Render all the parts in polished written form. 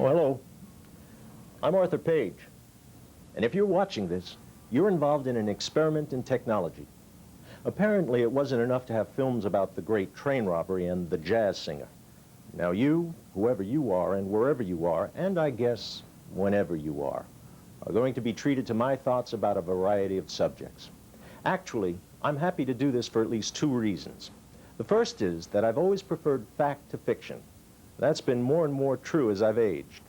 Oh, hello. I'm Arthur Page. And if you're watching this, you're involved in an experiment in technology. Apparently, it wasn't enough to have films about the great train robbery and the jazz singer. Now you, whoever you are and wherever you are, and I guess whenever you are going to be treated to my thoughts about a variety of subjects. Actually, I'm happy to do this for at least two reasons. The first is that I've always preferred fact to fiction. That's been more and more true as I've aged.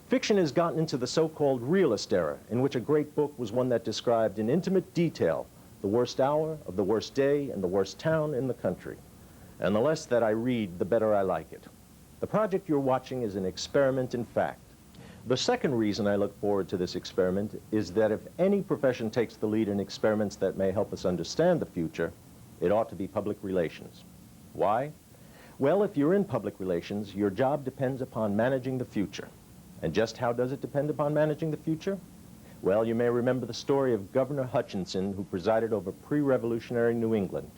Fiction has gotten into the so-called realist era, in which a great book was one that described in intimate detail the worst hour of the worst day and the worst town in the country. And the less that I read, the better I like it. The project you're watching is an experiment in fact. The second reason I look forward to this experiment is that if any profession takes the lead in experiments that may help us understand the future, it ought to be public relations. Why? Well, if you're in public relations, your job depends upon managing the future. And just how does it depend upon managing the future? Well, you may remember the story of Governor Hutchinson, who presided over pre-revolutionary New England.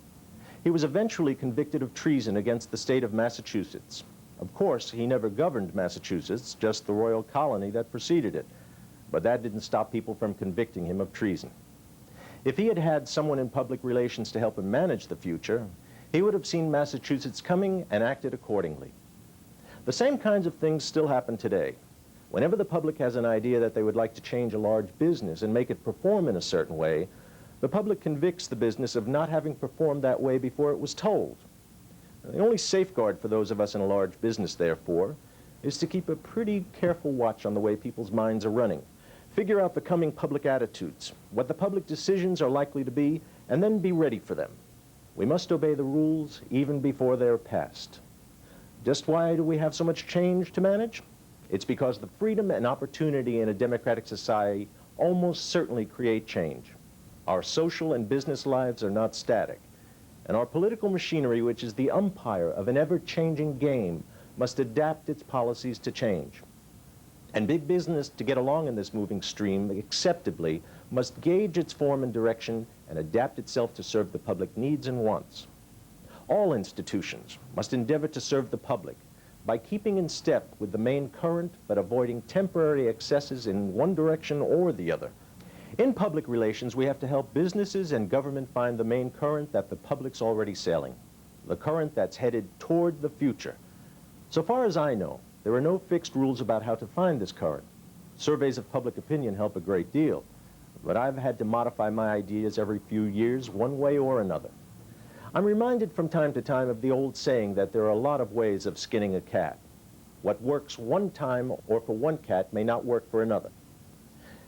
He was eventually convicted of treason against the state of Massachusetts. Of course, he never governed Massachusetts, just the royal colony that preceded it. But that didn't stop people from convicting him of treason. If he had had someone in public relations to help him manage the future, he would have seen Massachusetts coming and acted accordingly. The same kinds of things still happen today. Whenever the public has an idea that they would like to change a large business and make it perform in a certain way, the public convicts the business of not having performed that way before it was told. The only safeguard for those of us in a large business, therefore, is to keep a pretty careful watch on the way people's minds are running. Figure out the coming public attitudes, what the public decisions are likely to be, and then be ready for them. We must obey the rules even before they're passed. Just why do we have so much change to manage? It's because the freedom and opportunity in a democratic society almost certainly create change. Our social and business lives are not static, and our political machinery, which is the umpire of an ever-changing game, must adapt its policies to change. And big business, to get along in this moving stream acceptably, must gauge its form and direction and adapt itself to serve the public needs and wants. All institutions must endeavor to serve the public by keeping in step with the main current, but avoiding temporary excesses in one direction or the other. In public relations, we have to help businesses and government find the main current that the public's already sailing, the current that's headed toward the future. So far as I know, there are no fixed rules about how to find this current. Surveys of public opinion help a great deal, but I've had to modify my ideas every few years, one way or another. I'm reminded from time to time of the old saying that there are a lot of ways of skinning a cat. What works one time or for one cat may not work for another.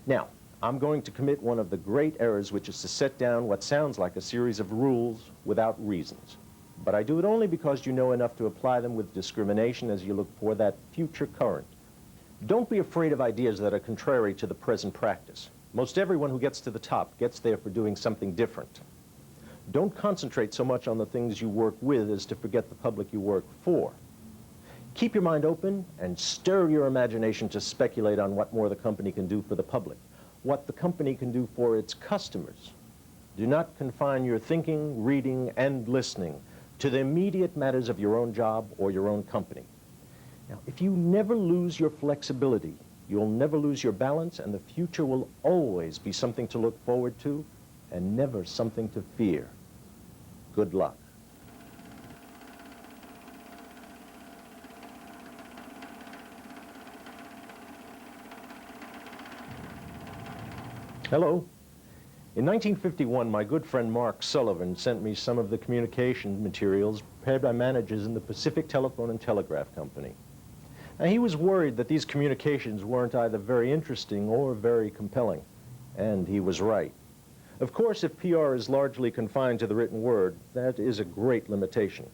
Now, I'm going to commit one of the great errors, which is to set down what sounds like a series of rules without reasons. But I do it only because you know enough to apply them with discrimination as you look for that future current. Don't be afraid of ideas that are contrary to the present practice. Most everyone who gets to the top gets there for doing something different. Don't concentrate so much on the things you work with as to forget the public you work for. Keep your mind open and stir your imagination to speculate on what more the company can do for the public, what the company can do for its customers. Do not confine your thinking, reading, and listening to the immediate matters of your own job or your own company. Now, if you never lose your flexibility, you'll never lose your balance, and the future will always be something to look forward to and never something to fear. Good luck. Hello. In 1951, my good friend Mark Sullivan sent me some of the communication materials prepared by managers in the Pacific Telephone and Telegraph Company. Now, he was worried that these communications weren't either very interesting or very compelling, and he was right. Of course, if PR is largely confined to the written word, that is a great limitation.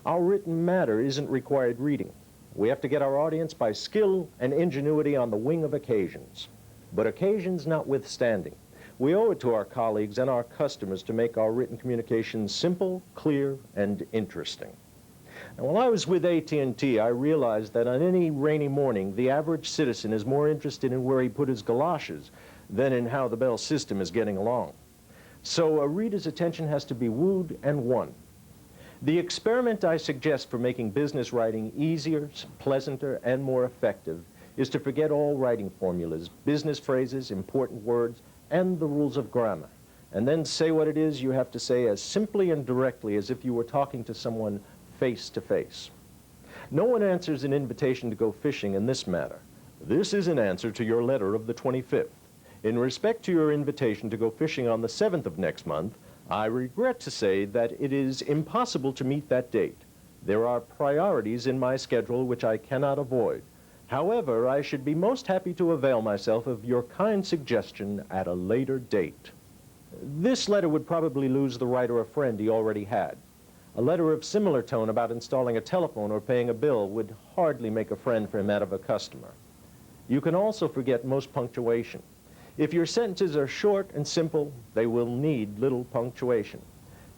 Our written matter isn't required reading. We have to get our audience by skill and ingenuity on the wing of occasions. But occasions notwithstanding, we owe it to our colleagues and our customers to make our written communications simple, clear, and interesting. And while I was with AT&T, I realized that on any rainy morning, the average citizen is more interested in where he put his galoshes than in how the Bell system is getting along. So a reader's attention has to be wooed and won. The experiment I suggest for making business writing easier, pleasanter, and more effective is to forget all writing formulas, business phrases, important words, and the rules of grammar, and then say what it is you have to say as simply and directly as if you were talking to someone face to face. No one answers an invitation to go fishing in this manner. This is an answer to your letter of the 25th. In respect to your invitation to go fishing on the 7th of next month, I regret to say that it is impossible to meet that date. There are priorities in my schedule which I cannot avoid. However, I should be most happy to avail myself of your kind suggestion at a later date. This letter would probably lose the writer a friend he already had. A letter of similar tone about installing a telephone or paying a bill would hardly make a friend for him out of a customer. You can also forget most punctuation. If your sentences are short and simple, they will need little punctuation.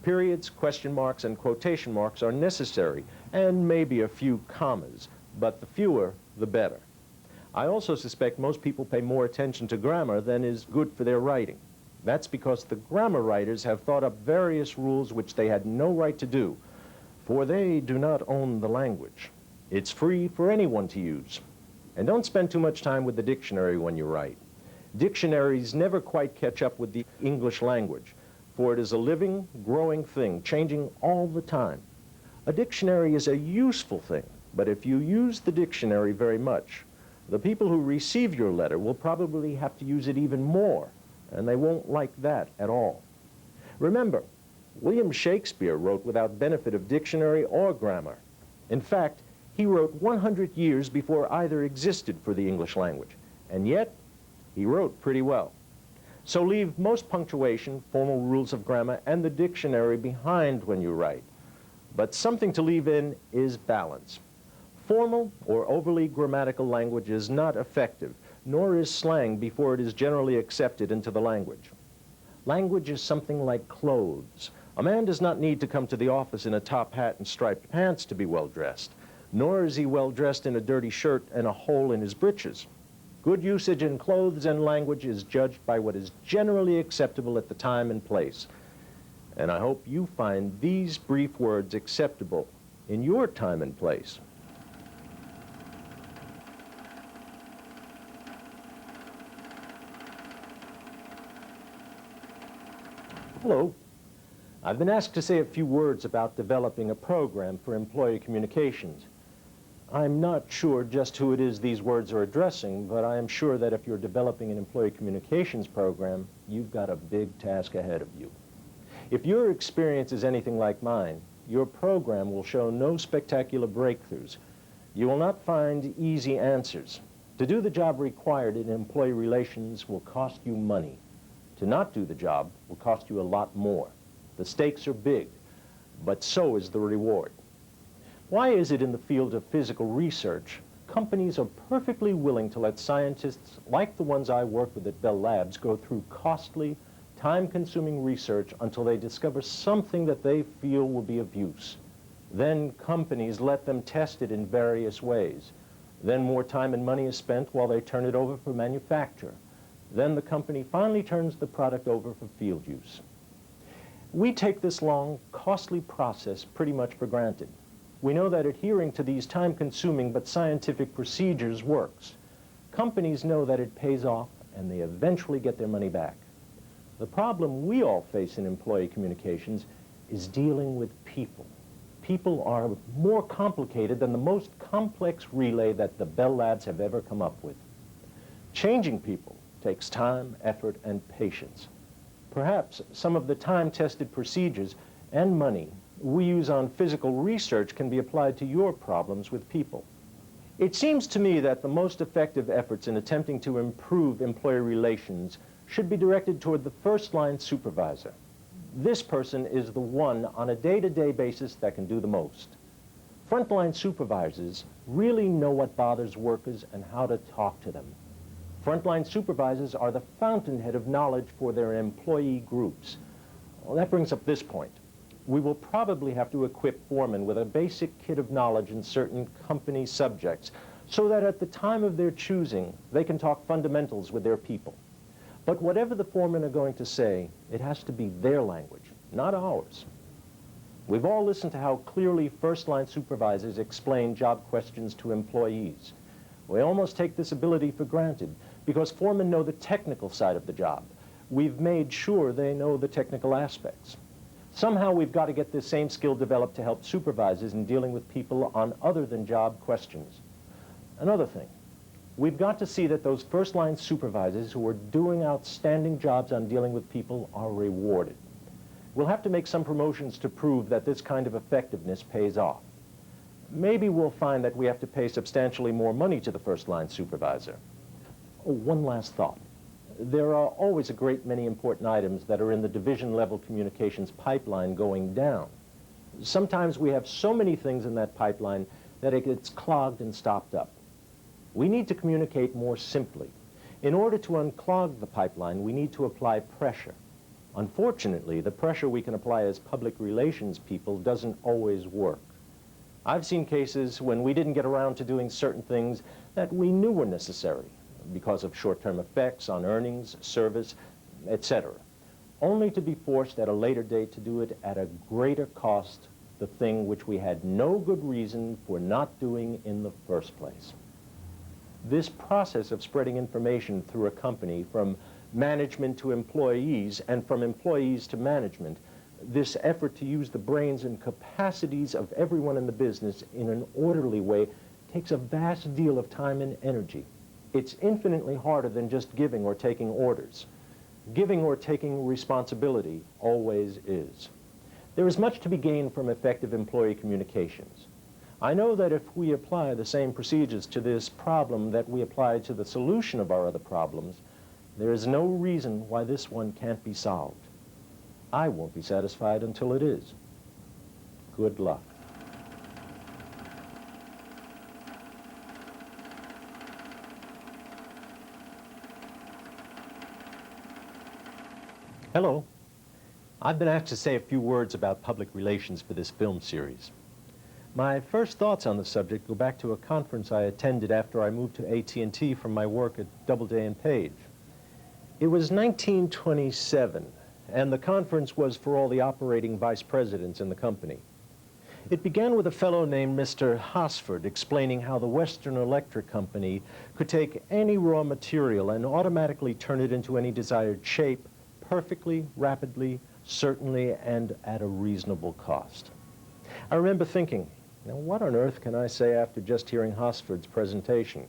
Periods, question marks, and quotation marks are necessary, and maybe a few commas, but the fewer, the better. I also suspect most people pay more attention to grammar than is good for their writing. That's because the grammar writers have thought up various rules which they had no right to do, for they do not own the language. It's free for anyone to use. And don't spend too much time with the dictionary when you write. Dictionaries never quite catch up with the English language, for it is a living, growing thing, changing all the time. A dictionary is a useful thing, but if you use the dictionary very much, the people who receive your letter will probably have to use it even more, and they won't like that at all. Remember, William Shakespeare wrote without benefit of dictionary or grammar. In fact, he wrote 100 years before either existed for the English language, and yet he wrote pretty well. So leave most punctuation, formal rules of grammar, and the dictionary behind when you write. But something to leave in is balance. Formal or overly grammatical language is not effective, nor is slang before it is generally accepted into the language. Language is something like clothes. A man does not need to come to the office in a top hat and striped pants to be well dressed, nor is he well dressed in a dirty shirt and a hole in his breeches. Good usage in clothes and language is judged by what is generally acceptable at the time and place. And I hope you find these brief words acceptable in your time and place. Hello. I've been asked to say a few words about developing a program for employee communications. I'm not sure just who it is these words are addressing, but I am sure that if you're developing an employee communications program, you've got a big task ahead of you. If your experience is anything like mine, your program will show no spectacular breakthroughs. You will not find easy answers. To do the job required in employee relations will cost you money. To not do the job will cost you a lot more. The stakes are big, but so is the reward. Why is it in the field of physical research, companies are perfectly willing to let scientists like the ones I work with at Bell Labs go through costly, time-consuming research until they discover something that they feel will be of use? Then companies let them test it in various ways. Then more time and money is spent while they turn it over for manufacture. Then the company finally turns the product over for field use. We take this long, costly process pretty much for granted. We know that adhering to these time-consuming but scientific procedures works. Companies know that it pays off, and they eventually get their money back. The problem we all face in employee communications is dealing with people. People are more complicated than the most complex relay that the Bell Labs have ever come up with. Changing people takes time, effort, and patience. Perhaps some of the time-tested procedures and money we use on physical research can be applied to your problems with people. It seems to me that the most effective efforts in attempting to improve employee relations should be directed toward the first-line supervisor. This person is the one on a day-to-day basis that can do the most. Frontline supervisors really know what bothers workers and how to talk to them. Frontline supervisors are the fountainhead of knowledge for their employee groups. Well, that brings up this point. We will probably have to equip foremen with a basic kit of knowledge in certain company subjects so that at the time of their choosing, they can talk fundamentals with their people. But whatever the foremen are going to say, it has to be their language, not ours. We've all listened to how clearly first-line supervisors explain job questions to employees. We almost take this ability for granted because foremen know the technical side of the job. We've made sure they know the technical aspects. Somehow we've got to get this same skill developed to help supervisors in dealing with people on other than job questions. Another thing, we've got to see that those first-line supervisors who are doing outstanding jobs on dealing with people are rewarded. We'll have to make some promotions to prove that this kind of effectiveness pays off. Maybe we'll find that we have to pay substantially more money to the first-line supervisor. Oh, one last thought. There are always a great many important items that are in the division-level communications pipeline going down. Sometimes we have so many things in that pipeline that it gets clogged and stopped up. We need to communicate more simply. In order to unclog the pipeline, we need to apply pressure. Unfortunately, the pressure we can apply as public relations people doesn't always work. I've seen cases when we didn't get around to doing certain things that we knew were necessary because of short-term effects on earnings, service, etc., only to be forced at a later date to do it at a greater cost, the thing which we had no good reason for not doing in the first place. This process of spreading information through a company from management to employees and from employees to management, this effort to use the brains and capacities of everyone in the business in an orderly way takes a vast deal of time and energy. It's infinitely harder than just giving or taking orders. Giving or taking responsibility always is. There is much to be gained from effective employee communications. I know that if we apply the same procedures to this problem that we apply to the solution of our other problems, there is no reason why this one can't be solved. I won't be satisfied until it is. Good luck. Hello. I've been asked to say a few words about public relations for this film series. My first thoughts on the subject go back to a conference I attended after I moved to AT&T from my work at Doubleday and Page. It was 1927, and the conference was for all the operating vice presidents in the company. It began with a fellow named Mr. Hosford explaining how the Western Electric Company could take any raw material and automatically turn it into any desired shape perfectly, rapidly, certainly, and at a reasonable cost. I remember thinking, now what on earth can I say after just hearing Hosford's presentation?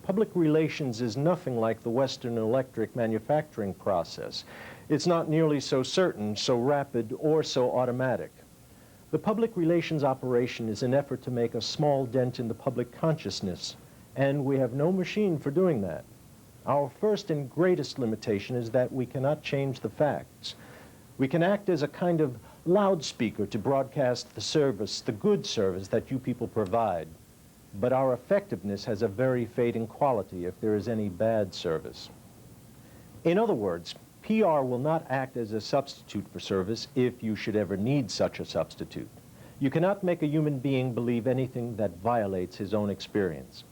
Public relations is nothing like the Western Electric manufacturing process. It's not nearly so certain, so rapid, or so automatic. The public relations operation is an effort to make a small dent in the public consciousness, and we have no machine for doing that. Our first and greatest limitation is that we cannot change the facts. We can act as a kind of loudspeaker to broadcast the service, the good service that you people provide. But our effectiveness has a very fading quality if there is any bad service. In other words, PR will not act as a substitute for service if you should ever need such a substitute. You cannot make a human being believe anything that violates his own experience.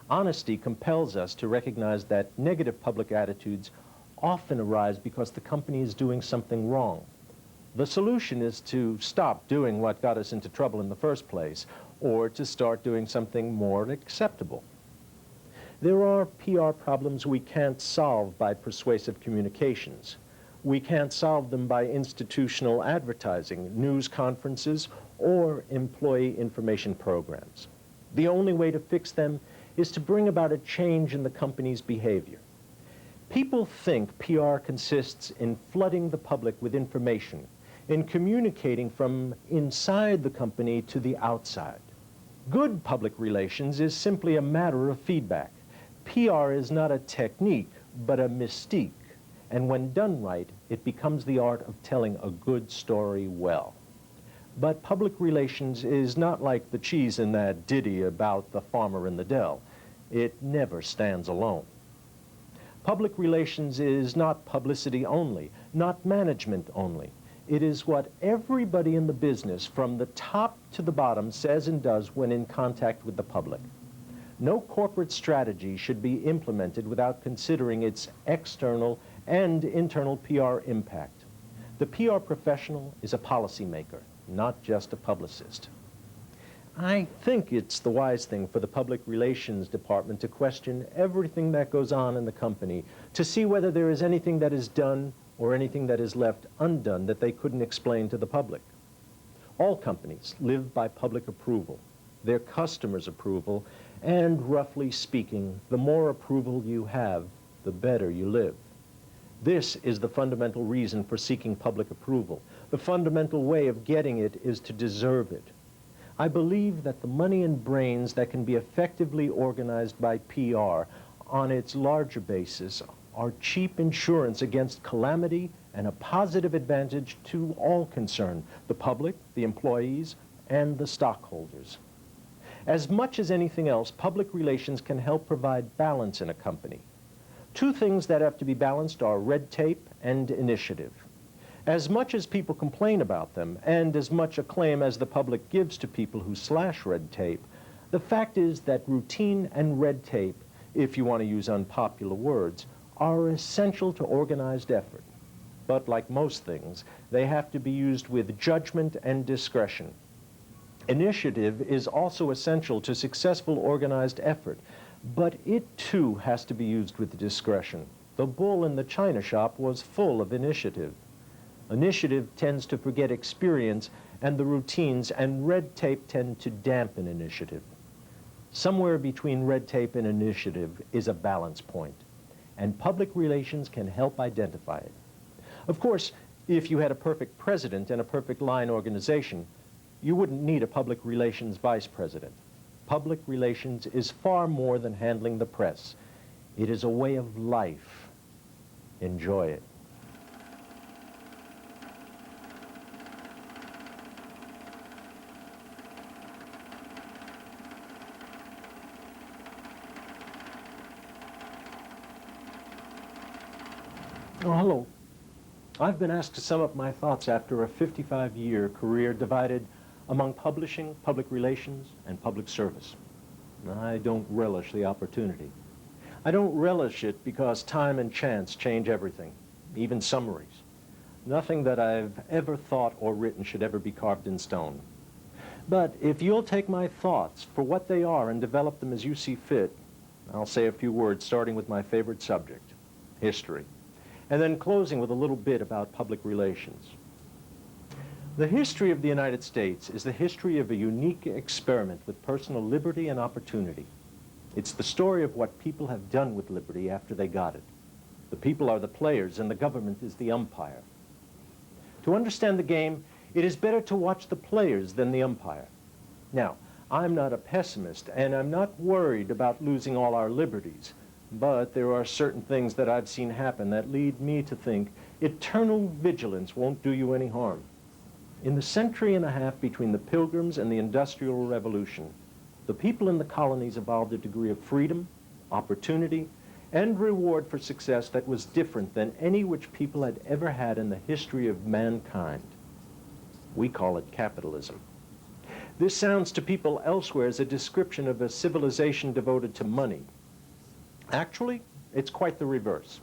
Honesty compels us to recognize that negative public attitudes often arise because the company is doing something wrong. The solution is to stop doing what got us into trouble in the first place, or to start doing something more acceptable. There are PR problems we can't solve by persuasive communications. We can't solve them by institutional advertising, news conferences, or employee information programs. The only way to fix them is to bring about a change in the company's behavior. People think PR consists in flooding the public with information, in communicating from inside the company to the outside. Good public relations is simply a matter of feedback. PR is not a technique, but a mystique. And when done right, it becomes the art of telling a good story well. But public relations is not like the cheese in that ditty about the farmer in the dell. It never stands alone. Public relations is not publicity only, not management only. It is what everybody in the business, from the top to the bottom, says and does when in contact with the public. No corporate strategy should be implemented without considering its external and internal PR impact. The PR professional is a policymaker, not just a publicist. I think it's the wise thing for the Public Relations Department to question everything that goes on in the company, to see whether there is anything that is done or anything that is left undone that they couldn't explain to the public. All companies live by public approval, their customers' approval, and roughly speaking, the more approval you have, the better you live. This is the fundamental reason for seeking public approval. The fundamental way of getting it is to deserve it. I believe that the money and brains that can be effectively organized by PR on its larger basis are cheap insurance against calamity and a positive advantage to all concerned, the public, the employees, and the stockholders. As much as anything else, public relations can help provide balance in a company. Two things that have to be balanced are red tape and initiative. As much as people complain about them, and as much acclaim as the public gives to people who slash red tape, the fact is that routine and red tape, if you want to use unpopular words, are essential to organized effort. But like most things, they have to be used with judgment and discretion. Initiative is also essential to successful organized effort, but it too has to be used with discretion. The bull in the china shop was full of initiative. Initiative tends to forget experience and the routines, and red tape tend to dampen initiative. Somewhere between red tape and initiative is a balance point, and public relations can help identify it. Of course, if you had a perfect president and a perfect line organization, you wouldn't need a public relations vice president. Public relations is far more than handling the press. It is a way of life. Enjoy it. Oh, hello. I've been asked to sum up my thoughts after a 55-year career divided among publishing, public relations, and public service. I don't relish the opportunity. I don't relish it because time and chance change everything, even summaries. Nothing that I've ever thought or written should ever be carved in stone. But if you'll take my thoughts for what they are and develop them as you see fit, I'll say a few words starting with my favorite subject, history, and then closing with a little bit about public relations. The history of the United States is the history of a unique experiment with personal liberty and opportunity. It's the story of what people have done with liberty after they got it. The people are the players and the government is the umpire. To understand the game, it is better to watch the players than the umpire. Now, I'm not a pessimist and I'm not worried about losing all our liberties, but there are certain things that I've seen happen that lead me to think eternal vigilance won't do you any harm. In the century and a half between the Pilgrims and the Industrial Revolution, the people in the colonies evolved a degree of freedom, opportunity, and reward for success that was different than any which people had ever had in the history of mankind. We call it capitalism. This sounds to people elsewhere as a description of a civilization devoted to money. Actually, it's quite the reverse.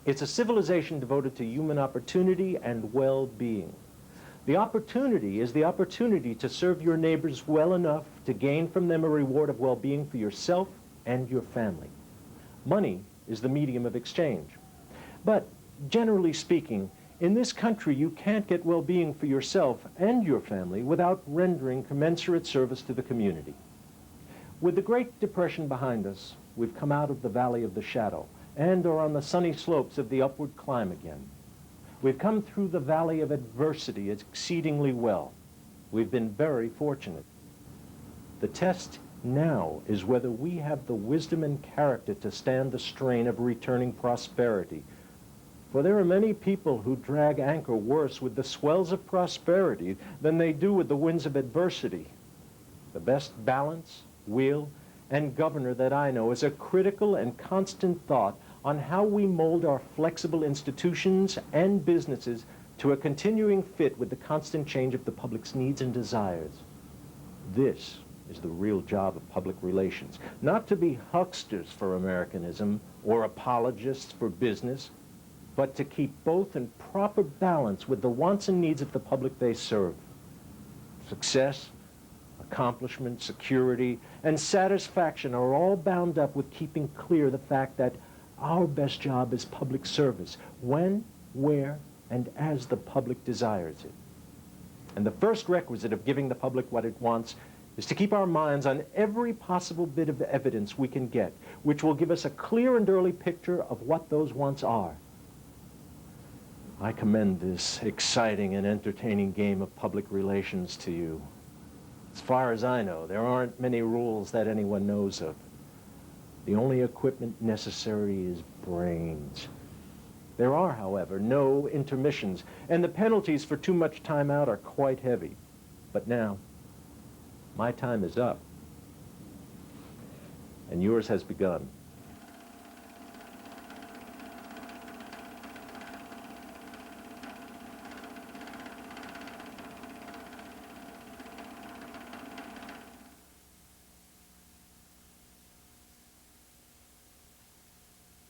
It's a civilization devoted to human opportunity and well-being. The opportunity is the opportunity to serve your neighbors well enough to gain from them a reward of well-being for yourself and your family. Money is the medium of exchange. But generally speaking, in this country, you can't get well-being for yourself and your family without rendering commensurate service to the community. With the Great Depression behind us, we've come out of the valley of the shadow and are on the sunny slopes of the upward climb again. We've come through the valley of adversity exceedingly well. We've been very fortunate. The test now is whether we have the wisdom and character to stand the strain of returning prosperity. For there are many people who drag anchor worse with the swells of prosperity than they do with the winds of adversity. The best balance, will, and governor that I know is a critical and constant thought on how we mold our flexible institutions and businesses to a continuing fit with the constant change of the public's needs and desires. This is the real job of public relations, not to be hucksters for Americanism or apologists for business, but to keep both in proper balance with the wants and needs of the public they serve. Success, a accomplishment, security, and satisfaction are all bound up with keeping clear the fact that our best job is public service, when, where, and as the public desires it. And the first requisite of giving the public what it wants is to keep our minds on every possible bit of evidence we can get, which will give us a clear and early picture of what those wants are. I commend this exciting and entertaining game of public relations to you. As far as I know, there aren't many rules that anyone knows of. The only equipment necessary is brains. There are, however, no intermissions, and the penalties for too much time out are quite heavy. But now, my time is up, and yours has begun.